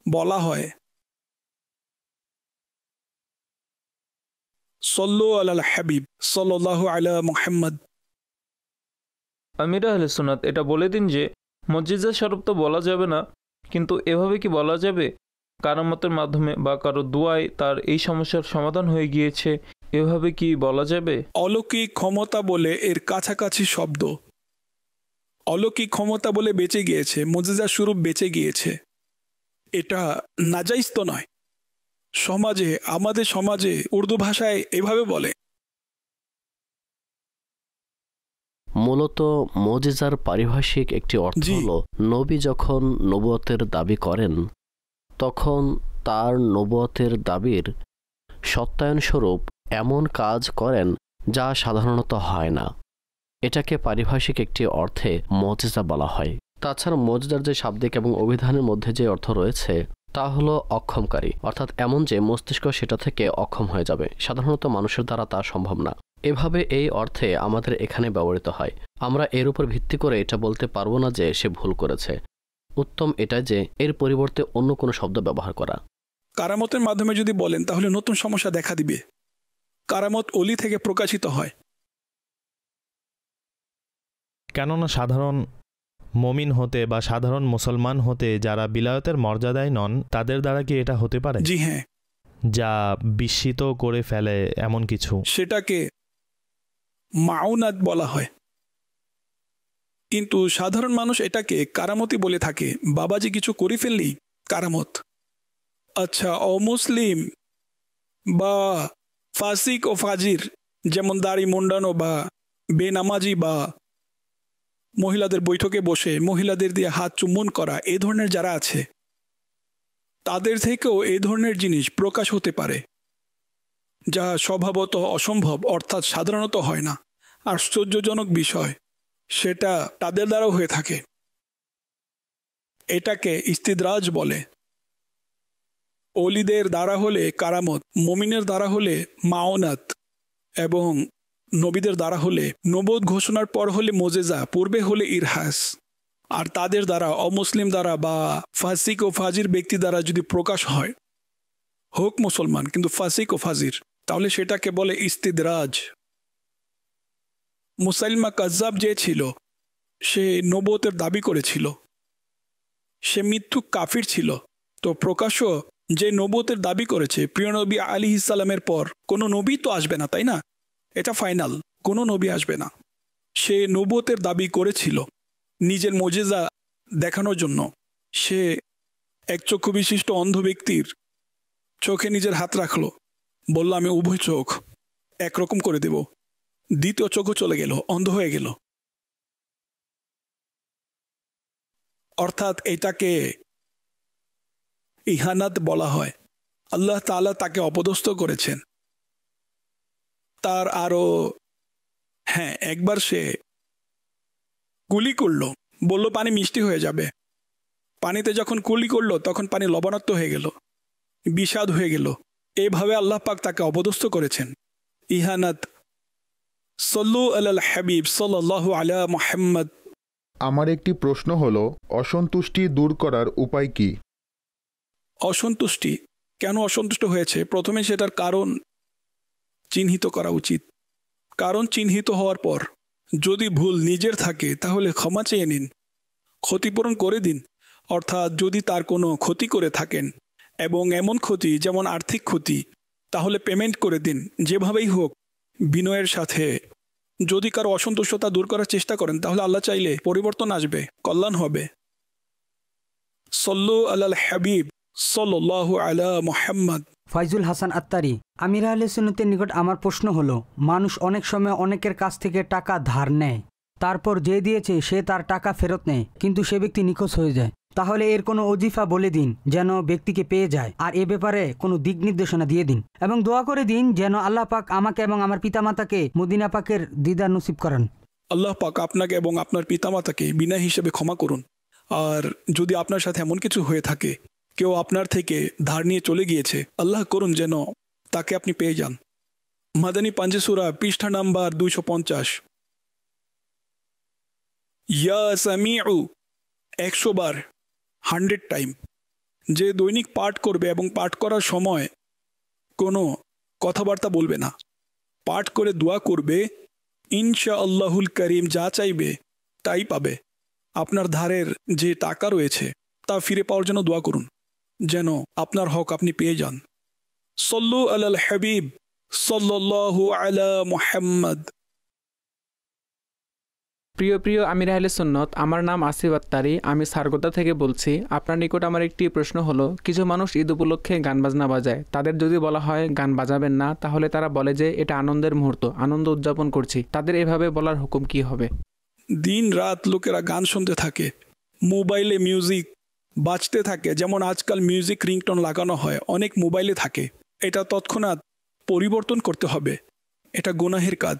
বলা হয়। সল্লু আলাল হাবিব সাল্লাল্লাহু আলা মুহাম্মদ। আমির আহলে সুন্নাত, এটা বলে দিন যে মুজিজা স্বরূপ তো বলা যাবে না, কিন্তু এভাবে কি বলা যাবে কারামতের মাধ্যমে বা কারো দুয়ায় তার এই সমস্যার সমাধান হয়ে গিয়েছে, এভাবে কি বলা যাবে? অলৌকিক ক্ষমতা বলে এর কাছাকাছি শব্দ। অলৌকিক ক্ষমতা বলে বেঁচে গিয়েছে, মুজিজা স্বরূপ বেঁচে গিয়েছে, এটা নাজাইজ তো নয়। সমাজে, আমাদের সমাজে উর্দু ভাষায় এভাবে বলে। মূলত মুজিজার পারিভাষিক একটি অর্থ হলো, নবী যখন নবুয়তের দাবি করেন তখন তার নবুয়তের দাবির সত্যায়ন স্বরূপ এমন কাজ করেন যা সাধারণত হয় না। এটাকে পারিভাষিক একটি অর্থে মুজিজা বলা হয়। তাছাড়া মুজিজার যে শাব্দিক এবং অভিধানের মধ্যে যে অর্থ রয়েছে তা হলো অক্ষমকারী, অর্থাৎ এমন যে মস্তিষ্ক সেটা থেকে অক্ষম হয়ে যাবে, সাধারণত মানুষের দ্বারা তা সম্ভব না। এভাবে এই অর্থে আমাদের এখানে ব্যবহৃত হয়। আমরা এর উপর ভিত্তি করে এটা বলতে পারবো না যে সে ভুল করেছে। উত্তম এটা যে এর পরিবর্তে অন্য কোনো শব্দ ব্যবহার করা। কারামতের মাধ্যমে যদি বলেন তাহলে নতুন সমস্যা দেখা দিবে। কারামত অলি থেকে প্রকাশিত হয়। কেননা সাধারণ মমিন হতে বা সাধারণ মুসলমান হতে যারা বিলায়তের মর্যাদায় নন, তাদের দ্বারা কি এটা হতে পারে? জি হ্যাঁ, যা বিস্মিত করে ফেলে এমন কিছু, সেটাকে মাউনাত বলা হয়। কিন্তু সাধারণ মানুষ এটাকে কারামতি বলে থাকে। বাবাজি কিছু করে ফেললেই কারামত। আচ্ছা, অমুসলিম বা ফাসিক ও ফাজির, যেমন দাড়ি মুন্ডানো বা বেনামাজি বা মহিলাদের বৈঠকে বসে মহিলাদের দিয়ে হাত চুম্বন করা, এই ধরনের যারা আছে তাদের থেকেও এই ধরনের জিনিস প্রকাশ হতে পারে, যা স্বভাবত অসম্ভব, অর্থাৎ সাধারণত হয় না। আশ্চর্যজনক বিষয়, সেটা তাদের দ্বারাও হয়ে থাকে। এটাকে ইস্তিদরাজ বলে। অলিদের দ্বারা হলে কারামত, মুমিনের দ্বারা হলে মাওনাত, এবং নবীদের দ্বারা হলে নবুয়ত ঘোষণার পর হলে মুজিজা, পূর্বে হলে ইরহাস। আর তাদের দ্বারা, অমুসলিম দ্বারা বা ফাসিক ও ফাজির ব্যক্তি দ্বারা যদি প্রকাশ হয়, হোক মুসলমান কিন্তু ফাসিক ও ফাজির, তাহলে সেটাকে বলে ইস্তিদরাজ। মুসাইলমা কাজ্জাব যে ছিল, সে নবুয়তের দাবি করেছিল, সে মিথ্যুক কাফির ছিল। তো প্রকাশ্য যে নবুয়তের দাবি করেছে, প্রিয় নবী আলাইহিস সালামের পর কোনো নবী তো আসবে না, তাই না? এটা ফাইনাল, কোনো নবী আসবে না। সে নবুয়তের দাবি করেছিল নিজের মুজিজা দেখানোর জন্য। সে এক চক্ষু বিশিষ্ট অন্ধ ব্যক্তির চোখে নিজের হাত রাখলো, বলল আমি উভয় চোখ একরকম করে দেব। দ্বিতীয় চোখও চলে গেল, অন্ধ হয়ে গেল। অর্থাৎ এটাকে ইহানাত বলা হয়। আল্লাহ তাআলা তাকে অপদস্থ করেছেন। তার আরো একবার সে কুলি করলো, বলল পানি মিষ্টি হয়ে যাবে। পানিতে যখন কুলি করলো তখন পানি লবণাক্ত হয়ে গেল, বিষাদ হয়ে গেল। এইভাবে আল্লাহ পাক তাকে অপদস্থ করেছেন। ইহানাত। সল্লু আলাল হাবিব সাল্লাল্লাহু আলা মুহাম্মদ। আমার একটি প্রশ্ন হলো, অসন্তুষ্টি দূর করার উপায় কি? অসন্তুষ্টি কেন অসন্তুষ্ট হয়েছে, প্রথমে সেটার কারণ চিহ্নিত করা উচিত। কারণ চিহ্নিত হওয়ার পর যদি ভুল নিজের থাকে তাহলে ক্ষমা চেয়ে নিন, ক্ষতিপূরণ করে দিন। অর্থাৎ যদি তার কোনো ক্ষতি করে থাকেন এবং এমন ক্ষতি যেমন আর্থিক ক্ষতি, তাহলে পেমেন্ট করে দিন যেভাবেই হোক বিনয়ের সাথে। যদি কারো অসন্তুষ্টতা দূর করার চেষ্টা করেন তাহলে আল্লাহ চাইলে পরিবর্তন আসবে, কল্যাণ হবে। সল্লু আলাল হাবিব সাল্লাল্লাহু আলা মুহাম্মদ। ফাইজুল হাসান আত্তারি। আমির আহলে সুন্নতের নিকট আমার প্রশ্ন হলো, মানুষ অনেক সময় অনেকের কাছ থেকে টাকা ধার নেয়, তারপর যে দিয়েছে সে তার টাকা ফেরত নেয়, কিন্তু সে ব্যক্তি নিখোঁজ হয়ে যায়। তাহলে এর কোনো ওজিফা বলে দিন যেন ব্যক্তিকে পেয়ে যায়, আর এ ব্যাপারে কোনো দিক নির্দেশনা দিয়ে দিন এবং দোয়া করে দিন যেন আল্লাহ পাক আমাকে এবং আমার পিতামাতাকে মদিনা পাকের দিদার নসিব করান। আল্লাহ পাক আপনাকে এবং আপনার পিতামাতাকে বিনা হিসেবে ক্ষমা করুন। আর যদি আপনার সাথে এমন কিছু হয়ে থাকে, কেউ আপনার থেকে ধার নিয়ে চলে গিয়েছে, আল্লাহ করুন যেন তাকে আপনি পেয়ে যান। মাদানী পাঞ্জে সূরা পৃষ্ঠা নাম্বার 250। ইয়া সামিউ 100 বার, 100 টাইম। যে দৈনিক পাঠ করবে এবং পাঠ করার সময় কোনো কথাবার্তা বলবে না, পাঠ করে দোয়া করবে, ইনশাআল্লাহুল করিম যা চাইবে তাই পাবে। আপনার ধারের যে টাকা রয়েছে তা ফিরে পাওয়ার জন্য দোয়া করুন যেন আপনার হক আপনি পেয়ে যান। সল্লু আলাল হাবিব সাল্লাল্লাহু আলা মুহাম্মদ। প্রিয় আমির আহলে সুন্নত, আমার নাম আসিফ আত্তারি, আমি সারগোদা থেকে বলছি। আপনার নিকট আমার একটি প্রশ্ন হলো, কিছু মানুষ ঈদ উপলক্ষে গান বাজনা বাজায়। তাদের যদি বলা হয় গান বাজাবেন না, তাহলে তারা বলে যে এটা আনন্দের মুহূর্ত, আনন্দ উদযাপন করছি। তাদের এভাবে বলার হুকুম কি হবে? দিন রাত লোকেরা গান শুনতে থাকে, মোবাইলে মিউজিক বাজতে থাকে। যেমন আজকাল মিউজিক রিংটোন লাগানো হয়, অনেক মোবাইলে থাকে। এটা তৎক্ষণাৎ পরিবর্তন করতে হবে, এটা গুনাহের কাজ,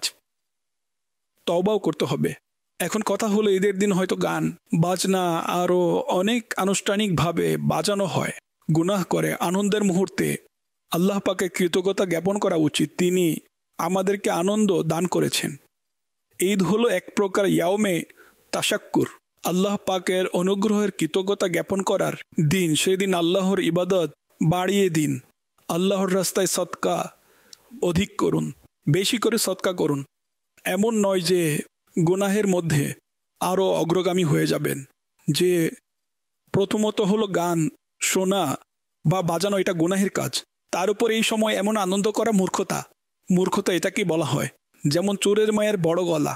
তওবাও করতে হবে। এখন কথা হলো, ঈদের দিন হয়তো গান বাজনা আরও অনেক আনুষ্ঠানিকভাবে বাজানো হয়, গুনাহ করে। আনন্দের মুহূর্তে আল্লাহ পাকে কৃতজ্ঞতা জ্ঞাপন করা উচিত, তিনি আমাদেরকে আনন্দ দান করেছেন। ঈদ হলো এক প্রকার ইয়াউমে তাশাক্কুর, আল্লাহ পাকের অনুগ্রহের কৃতজ্ঞতা জ্ঞাপন করার দিন। সেদিন আল্লাহর ইবাদত বাড়িয়ে দিন, আল্লাহর রাস্তায় সদকা অধিক করুন, বেশি করে সদকা করুন। এমন নয় যে গুনাহের মধ্যে আরও অগ্রগামী হয়ে যাবেন। যে প্রথমত হলো গান শোনা বা বাজানো, এটা গুনাহের কাজ। তার উপর এই সময় এমন আনন্দ করা মূর্খতা। মূর্খতা এটাকেই বলা হয়। যেমন চোরের মায়ের বড় গলা,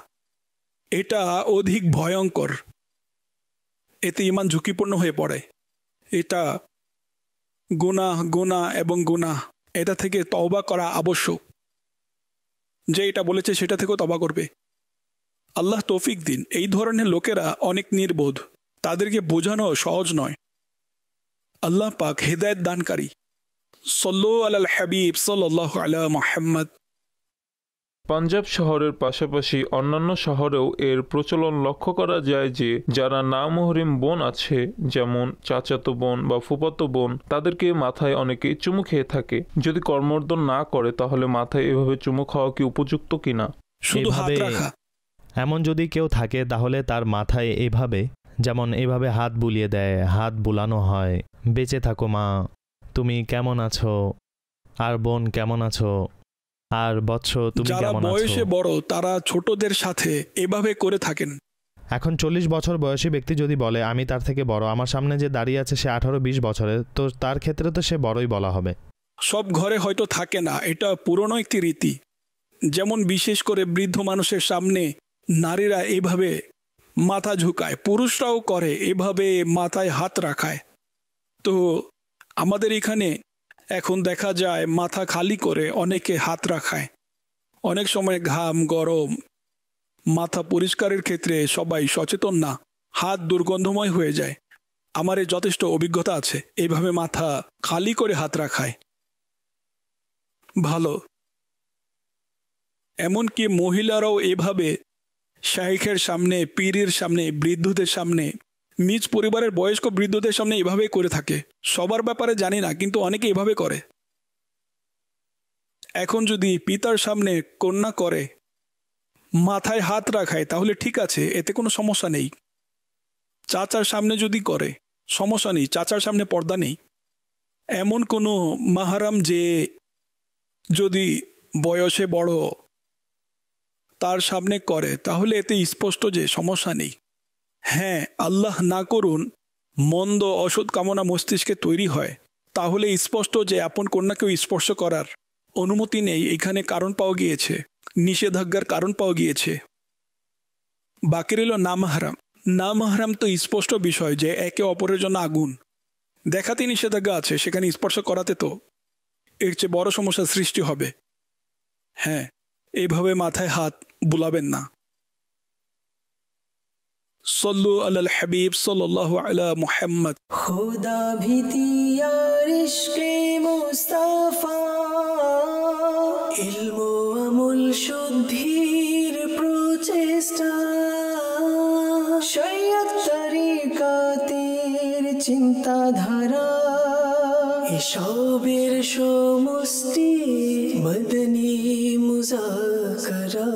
এটা অধিক ভয়ঙ্কর, এতে ইমান ঝুঁকিপূর্ণ হয়ে পড়ে। এটা গুনাহ এবং গুনাহ, এটা থেকে তওবা করা আবশ্যক। যে এটা বলেছে সেটা থেকেও তওবা করবে। আল্লাহ তৌফিক দিন। এই ধরনের লোকেরা অনেক নির্বোধ, তাদেরকে বোঝানো সহজ নয়। আল্লাহ পাক হেদায়েত দানকারী। সল্লু আলাল হাবিব সাল্লাল্লাহু আলা মুহাম্মদ। পাঞ্জাব শহরের পাশাপাশি অন্যান্য শহরেও এর প্রচলন লক্ষ্য করা যায় যে যারা নামহরিম বোন আছে, যেমন চাচাতো বোন বা ফুফাতো বোন, তাদেরকে মাথায় অনেকে চুমু খেয়ে থাকে। যদি কর্মর্দন না করে তাহলে মাথায় এভাবে চুমু খাওয়া কি উপযুক্ত কিনা? শুধু হাত রাখা। এমন যদি কেউ থাকে তাহলে তার মাথায় এভাবে হাত বুলিয়ে দেয়, হাত বুলানো হয়, বেঁচে থাকো মা, তুমি কেমন আছো, আর বোন কেমন আছো, আর বৎস তুমি যারা কেমন বয়সে আছো? বড় তারা ছোটদের সাথে এভাবে করে থাকেন। এখন 40 বছর বয়সী ব্যক্তি যদি বলে আমি তার থেকে বড়, আমার সামনে যে দাঁড়িয়ে আছে সে 18-20 বছরের, তো তার ক্ষেত্রে তো সে বড়ই বলা হবে। সব ঘরে হয়তো থাকে না, এটা পুরনো একটি রীতি। যেমন বিশেষ করে বৃদ্ধ মানুষের সামনে নারীরা এইভাবে মাথা ঝুঁকায়, পুরুষরাও করে এভাবে মাথায় হাত রাখায়। তো আমাদের এখানে এখন দেখা যায় মাথা খালি করে অনেকে হাত রাখায়। অনেক সময় ঘাম, গরম, মাথা পরিষ্কারের ক্ষেত্রে সবাই সচেতন না, হাত দুর্গন্ধময় হয়ে যায়। আমার এর যথেষ্ট অভিজ্ঞতা আছে, এইভাবে মাথা খালি করে হাত রাখায় ভালো। এমনকি মহিলারাও এভাবে শাইখের সামনে, পীরের সামনে, বৃদ্ধদের সামনে, নিজ পরিবারের বয়স্ক বৃদ্ধদের সামনে এভাবে করে থাকে। সবার ব্যাপারে জানি না, কিন্তু অনেকে এভাবে করে। এখন যদি পিতার সামনে কন্যা করে মাথায় হাত রাখায় তাহলে ঠিক আছে, এতে কোনো সমস্যা নেই। চাচার সামনে যদি করে সমস্যা নেই, চাচার সামনে পর্দা নেই। এমন কোনো মাহারাম যে যদি বয়সে বড় তার সামনে করে তাহলে এতে স্পষ্ট যে সমস্যা নেই। হ্যাঁ, আল্লাহ না করুন মন্দ অসৎ কামনা মস্তিষ্কে তৈরি হয়, তাহলে স্পষ্ট যে আপন কন্যাকেও স্পর্শ করার অনুমতি নেই। এখানে কারণ পাওয়া গিয়েছে, নিষেধাজ্ঞার কারণ পাওয়া গিয়েছে। বাকি রইল না মাহরাম। না মাহরাম তো স্পষ্ট বিষয় যে একে অপরের জন্য আগুন, দেখাতে নিষেধাজ্ঞা আছে, সেখানে স্পর্শ করাতে তো এর চেয়ে বড় সমস্যার সৃষ্টি হবে। হ্যাঁ, এইভাবে মাথায় হাত বুলাবেন না। সল্লু আলাল হাবিব সাল্লাল্লাহু আলা মুহাম্মদ। খুদা ভীতি আর ইশকে মুস্তাফা, ইলম ও আমল শুদ্ধির প্রচেষ্টা, শরিয়ত তরিকাতের চিন্তাধারা, এসবের সমষ্টি মদনী মুজাকরা।